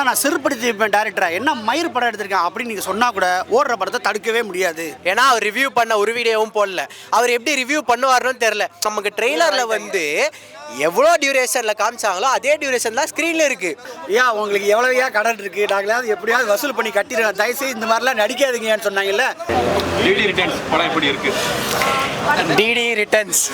தான் நான் செருப்படுத்தி வைப்பேன் டேரக்டரா, என்ன மயிர் படம் எடுத்திருக்கேன் அப்படின்னு நீங்கள் சொன்னால் கூட ஓடுற படத்தை தடுக்கவே முடியாது. ஏன்னா அவர் ரிவ்யூ பண்ண ஒரு வீடியோவும் போடல. அவர் எப்படி ரிவ்யூ பண்ணுவாருன்னு தெரியல. நமக்கு ட்ரெய்லரில் வந்து எவ்வளோ டியூரேஷனில் காமிச்சாங்களோ அதே டியூரேஷன் தான் ஸ்க்ரீனில் இருக்குது. ஏன் உங்களுக்கு எவ்வளோயா கடன் இருக்குது, நாங்களாவது எப்படியாவது வசூல் பண்ணி கட்டிடுறோம், தயவுசெய்து இந்த மாதிரிலாம் நடிக்காதீங்கன்னு சொன்னாங்கல்ல. டிடி ரிட்டர்ன்ஸ் படம் எப்படி இருக்குது? டிடி ரிட்டர்ன்ஸ்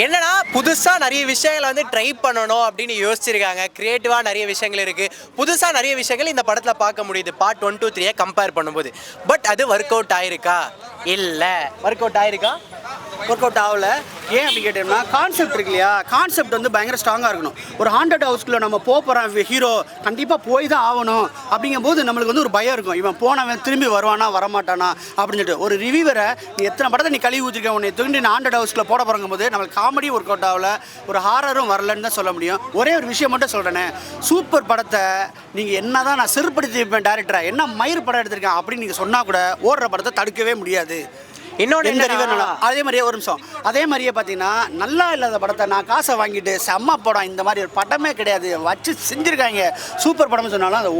என்னன்னா புதுசாக நிறைய விஷயங்களை வந்து ட்ரை பண்ணணும் அப்படின்னு யோசிச்சிருக்காங்க. க்ரியேட்டிவாக நிறைய விஷயங்கள் இருக்குது, புதுசாக நிறைய விஷயங்கள் இந்த படத்தில் பார்க்க முடியுது பார்ட் 1, 2, 3 கம்பேர் பண்ணும்போது. பட் அது ஒர்க் அவுட் ஆயிருக்கா? இல்லை. ஒர்க் அவுட் ஆயிருக்கா? ஒர்க் அவுட் ஆகல. ஏன் அப்படி கேட்டோம்னா கான்செப்ட் இருக்கு இல்லையா, கான்செப்ட் வந்து பயங்கர ஸ்ட்ராங்காக இருக்கணும். ஒரு ஹாண்டட் ஹவுஸ்க்குள்ள நம்ம போகிறோம், ஹீரோ கண்டிப்பாக போய் தான் ஆகணும் அப்படிங்கும்போது நம்மளுக்கு வந்து ஒரு பயம் இருக்கும், இவன் போனவன் திரும்பி வருவானா வரமாட்டானா அப்படின்னு சொல்லிட்டு. ஒரு ரிவ்யூவரை நீ எத்தனை படத்தை நீ கழுவி ஊற்றிருக்க, உன்னை தூண்டி நான் ஹாண்டட் ஹவுஸ்க்குள்ள போட போகிறங்கும் போது நம்மளுக்கு காமெடி ஒர்க் அவுட் ஆகல, ஒரு ஹாரரும் வரலன்னு தான் சொல்ல முடியும். ஒரே ஒரு விஷயம் மட்டும் சொல்கிறேனே, சூப்பர் படத்தை நீங்கள் என்ன தான் நான் செருப்படுத்தி வைப்பேன் டேரக்டரா, என்ன மயிர் படம் எடுத்திருக்கேன் அப்படின்னு நீங்கள் சொன்னால் கூட ஓடுற படத்தை தடுக்கவே முடியாது. இன்னொன்று அதே மாதிரியே ஒரு நிமிஷம், அதே மாதிரியே பார்த்தீங்கன்னா நல்லா இல்லாத படத்தை நான் காசை வாங்கிட்டு செம்ம படம் இந்த மாதிரி ஒரு படமே கிடையாது வச்சு செஞ்சுருக்காங்க சூப்பர் படம்னு சொன்னாலும் அதை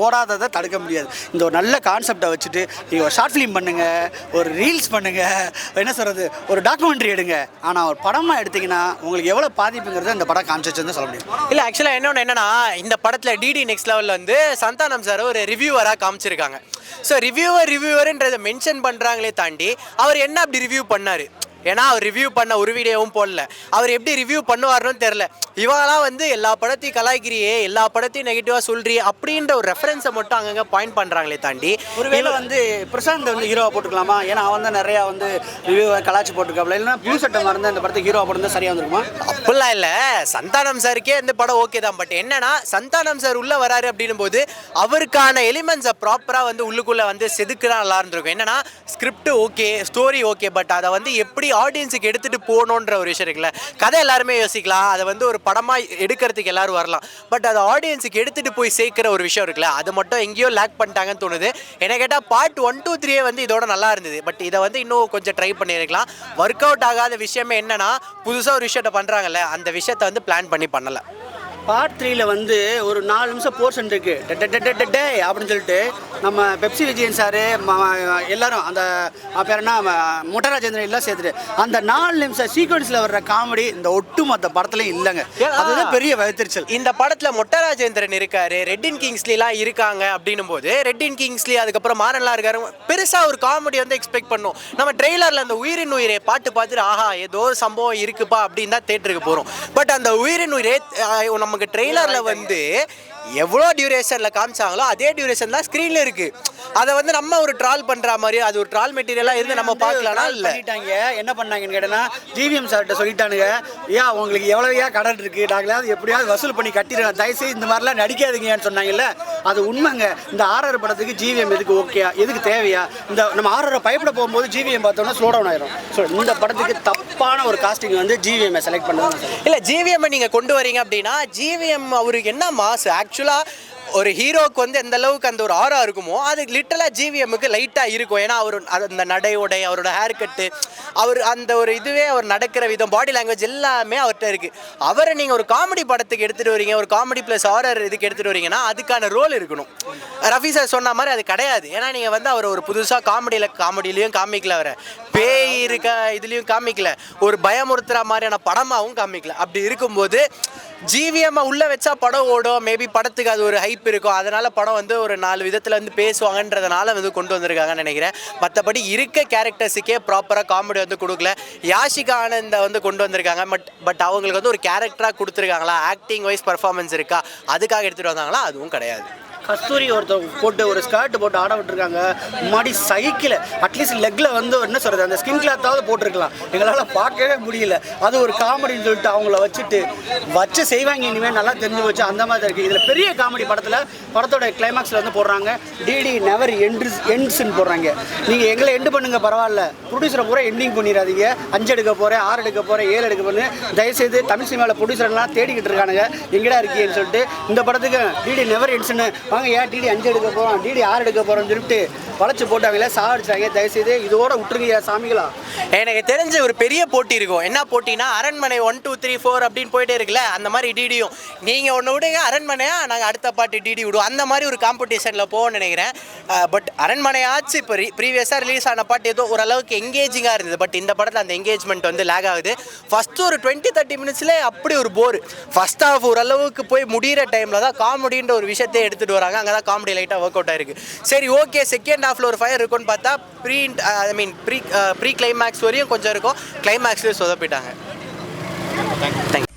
ஓடாததை தடுக்க முடியாது. இந்த ஒரு நல்ல கான்செப்டை வச்சுட்டு நீங்கள் ஒரு ஷார்ட் ஃபிலிம் பண்ணுங்கள், ஒரு ரீல்ஸ் பண்ணுங்கள், என்ன சொல்கிறது, ஒரு டாக்குமெண்ட்ரி எடுங்க. ஆனால் ஒரு படமாக எடுத்திங்கன்னா உங்களுக்கு எவ்வளோ பாதிப்புங்கிறத இந்த படம் காமிச்சிச்சுன்னு சொல்ல முடியும். இல்லை, ஆக்சுவலாக இன்னொன்று என்னன்னா, இந்த படத்தில் டிடி நெக்ஸ்ட் லெவலில் வந்து சந்தானம் சார் ஒரு ரிவ்யூவராக காமிச்சிருக்காங்க. ஸோ ரிவ்யூவர்ன்றதை மென்ஷன் பண்ணுறாங்களே தாண்டி அவர் என்ன அப்படி ரிவ்யூ பண்ணார்? ஏன்னா அவர் ரிவ்யூ பண்ண ஒரு வீடியோவும் போடல. அவர் எப்படி ரிவ்யூ பண்ணுவார்னு தெரில. இவங்களாம் வந்து எல்லா படத்தையும் கலாய்க்கிறியே, எல்லா படத்தையும் நெகட்டிவாக சொல்கிறியே அப்படின்ற ஒரு ரெஃபரன்ஸை மட்டும் அங்கங்கே பாயிண்ட் பண்ணுறாங்களே தாண்டி ஒருவேளை வந்து பிரசாந்த் வந்து ஹீரோவை போட்டுக்கலாமா? ஏன்னா அவன் தான் நிறையா வந்து ரிவ்யூவை கலாச்சி போட்டுருக்காப்ல, இல்லைன்னா ப்ளூ சட்டை மறந்து இந்த படத்துக்கு ஹீரோவை போட்டு சரியாக வந்துருக்குமா? அப்படிலாம் இல்லை, சந்தானம் சாருக்கே இந்த படம் ஓகே தான். பட் என்னன்னா சந்தானம் சார் உள்ளே வராரு அப்படின்னும் போது அவருக்கான எலிமெண்ட்ஸை ப்ராப்பராக வந்து உள்ளுக்குள்ளே வந்து செதுக்குதான் நல்லா இருந்திருக்கும். என்னன்னா script okay, story okay, but அதை வந்து எப்படி ஆடியன்ஸுக்கு எடுத்துகிட்டு போகணுன்ற ஒரு விஷயம் இருக்குல்ல. கதை எல்லாருமே யோசிக்கலாம், அதை வந்து ஒரு படமாக எடுக்கிறதுக்கு எல்லாரும் வரலாம். பட் அதை ஆடியன்ஸுக்கு எடுத்துகிட்டு போய் சேர்க்குற ஒரு விஷயம் இருக்குல்ல, அது மட்டும் எங்கேயோ லேக் பண்ணிட்டாங்கன்னு தோணுது. என்ன கேட்டால் பார்ட் 1, 2, 3 வந்து இதோட நல்லா இருந்தது. பட் இதை வந்து இன்னும் கொஞ்சம் ட்ரை பண்ணியிருக்கலாம். ஒர்க் அவுட் ஆகாத விஷயமே என்னன்னா, புதுசாக ஒரு விஷயத்தை பண்ணுறாங்கல்ல, அந்த விஷயத்தை வந்து பிளான் பண்ணி பண்ணலை. பார்ட் 3ல வந்து ஒரு 4 நிமிஷம் போர்ஷன் இருக்கு டே அப்படின்னு சொல்லிட்டு நம்ம பெப்சி விஜயன் சாரு எல்லாரும் அந்த பேர் என்ன முட்டராஜேந்திரன் எல்லாம் சேர்த்துட்டு அந்த 4 நிமிஷம் சீக்வன்ஸில் வர்ற காமெடி இந்த ஒட்டுமொத்த படத்துலையும் இல்லைங்க. அதுதான் பெரிய வயத்திருச்சல். இந்த படத்தில் முட்டராஜேந்திரன் இருக்காரு, ரெட்டின் கிங்ஸ்லிலாம் இருக்காங்க அப்படின்னும் போது ரெட்டின் கிங்ஸ்லி அதுக்கப்புறம் மாறன்லாம் இருக்காரு. பெருசாக ஒரு காமெடி வந்து எக்ஸ்பெக்ட் பண்ணோம். நம்ம ட்ரெய்லரில் அந்த உயிரின் உயிரை பாட்டு பார்த்துட்டு ஆஹா ஏதோ ஒரு சம்பவம் இருக்குப்பா அப்படின்னு தான் தேட்டருக்கு போகிறோம். பட் அந்த உயிரின் உயிரே நமக்கு ட்ரெய்லர்ல வந்து எவ்வளோ டியூரேஷனில் காமிச்சாங்களோ அதே டியூரேஷன் தான் ஸ்க்ரீனில் இருக்குது. அதை வந்து நம்ம ஒரு ட்ரால் பண்ணுற மாதிரி அது ஒரு ட்ரால் மெட்டீரியலாக இருந்து நம்ம பார்க்கலாம்னா இல்லை. என்ன பண்ணாங்கன்னு கேட்டேன்னா ஜிவிஎம் சார்கிட்ட சொல்லிட்டானுங்க, ஏன் உங்களுக்கு எவ்வளோயா கடன் இருக்குது, நாங்களாவது எப்படியாவது வசூல் பண்ணி கட்டிடுறோம், தயவுசெய்து இந்த மாதிரிலாம் நடிக்காதீங்கன்னு சொன்னாங்கல்ல. அது உண்மைங்க. இந்த ஆர்ஆர் படத்துக்கு ஜிவிஎம் எதுக்கு ஓகேயா, எதுக்கு தேவையா? இந்த நம்ம ஆர்ஆர் பயப்பட போகும்போது ஜிவிஎம் பார்த்தோம்னா ஸ்லோ டவுன் ஆயிரும். ஸோ இந்த படத்துக்கு தப்பான ஒரு காஸ்டிங் வந்து ஜிவிஎம் செலக்ட் பண்ணுறது இல்லை. ஜிவிஎம் நீங்கள் கொண்டு வரீங்க அப்படின்னா ஜிவிஎம் அவருக்கு என்ன மாசு ஆக்சுவலாக ஒரு ஹீரோக்கு வந்து எந்த அளவுக்கு அந்த ஒரு ஆரா இருக்குமோ அது லிட்டரலாக ஜிவிஎம்முக்கு லைட்டாக இருக்கும். ஏன்னா அவர் அந்த நடையோடை, அவரோட ஹேர் கட்டு, அவர் அந்த ஒரு இதுவே அவர் நடக்கிற விதம், பாடி லாங்குவேஜ் எல்லாமே அவர்கிட்ட இருக்குது. அவரை நீங்கள் ஒரு காமெடி படத்துக்கு எடுத்துகிட்டு வரீங்க, ஒரு காமெடி ப்ளஸ் ஹாரர் இதுக்கு எடுத்துகிட்டு வரீங்கன்னா அதுக்கான ரோல் இருக்கணும். ரஃபி சார் சொன்ன மாதிரி அது கிடையாது. ஏன்னா நீங்கள் வந்து அவர் ஒரு புதுசாக காமெடியிலையும் காமிக்கல, அவரை பேய் இருக்க இதுலேயும் காமிக்கல, ஒரு பயமுறுத்துகிற மாதிரியான படமாகவும் காமிக்கல. அப்படி இருக்கும்போது ஜிவிஎம்மை உள்ளே வச்சா படம் ஓடும், மேபி படத்துக்கு அது ஒரு ஹைப் இருக்கும், அதனால் படம் வந்து ஒரு 4 விதத்தில் வந்து பேசுவாங்கன்றதுனால வந்து கொண்டு வந்திருக்காங்கன்னு நினைக்கிறேன். மற்றபடி இருக்க கேரக்டர்ஸுக்கே ப்ராப்பராக காமெடி வந்து கொடுக்கல. யாஷிகா ஆனந்தை வந்து கொண்டு வந்திருக்காங்க, பட் அவங்களுக்கு வந்து ஒரு கேரக்டராக கொடுத்துருக்காங்களா, ஆக்டிங் வைஸ் பர்ஃபார்மன்ஸ் இருக்கா, அதுக்காக எடுத்துகிட்டு வந்தாங்களா, அதுவும் கிடையாது. கஸ்தூரி ஒருத்தர் போட்டு ஒரு ஸ்கர்ட் போட்டு ஆட விட்டுருக்காங்க. முன்னாடி சைக்கிள் அட்லீஸ்ட் லெக்கில் வந்து என்ன சொல்கிறது அந்த ஸ்கின் கிளாத்தாவது போட்டிருக்கலாம், எங்களால் பார்க்கவே முடியல. அது ஒரு காமெடின்னு சொல்லிட்டு அவங்கள வச்சு செய்வாங்க. இனிமேல் நல்லா தெரிஞ்சு வச்சு அந்த மாதிரி இருக்குது. இதில் பெரிய காமெடி படத்தோட கிளைமாக்ஸில் வந்து போடுறாங்க டிடி நெவர் எண்ட்ஸ்ன்னு போடுறாங்க. நீங்கள் எங்களை எண்டு பண்ணுங்கள் பரவாயில்ல, ப்ரொடியூசரை பூரா எண்டிங் பண்ணிடாதீங்க. 5 எடுக்க போகிறேன், 6 எடுக்க போகிறேன், 7 எடுக்க போகிறேன், தயவுசெய்து தமிழ் சினிமாவில் ப்ரொடியூசர்லாம் தேடிக்கிட்டு இருக்கானுங்க, எங்கடா இருக்கீங்கன்னு சொல்லிட்டு. இந்த படத்துக்கு டிடி நெவர் எண்ட்ஸ்ன்னு வாங்க ஏன் டிடி 5 எடுக்க போகிறோம், டிடி 6 எடுக்க போகிறோம்னு சொல்லிட்டு வளைச்சு போட்டாங்களே, சாவடிச்சாங்க. தயவுசெய்து இதோட விட்டுருங்க சாமிகளா. எனக்கு தெரிஞ்ச ஒரு பெரிய போட்டி இருக்கும். என்ன போட்டினா அரண்மனை 1 2 3 4 அப்படின்னு போயிட்டே இருக்குல்ல, அந்த மாதிரி டிடியும் நீங்கள் ஒன்று விடுங்க அரண்மனையா, நாங்கள் அடுத்த பாட்டு டிடி விடுவோம், அந்த மாதிரி ஒரு காம்படிஷனில் போகணும்னு நினைக்கிறேன். பட் அரண்மனையாச்சு இப்போ ப்ரீவியஸாக ரிலீஸ் ஆன பாட்டு ஏதோ ஓரளவுக்கு எங்கேஜிங்காக இருந்தது. பட் இந்த படத்தில் அந்த எங்கேஜ்மெண்ட் வந்து லேக் ஆகுது. ஃபஸ்ட்டு ஒரு 20-30 மினிட்ஸ்லேயே அப்படி ஒரு போர். ஃபஸ்ட் ஹாஃப் ஓரளவுக்கு போய் முடிகிற டைமில் தான் காமெடின்ற ஒரு விஷயத்தை எடுத்துகிட்டு வராங்க. அங்கே தான் காமெடி லைட்டாக ஒர்க் அவுட் ஆயிருக்கு. சரி ஓகே, செகண்ட் ஹாஃபில் ஒரு ஃபயர் இருக்குன்னு பார்த்தா ப்ரீ கிளைமேக்ஸ் வரையும் கொஞ்சம் இருக்கும், கிளைமேக்ஸ்லேயே சொதப்பிட்டாங்க. தேங்க்யூ.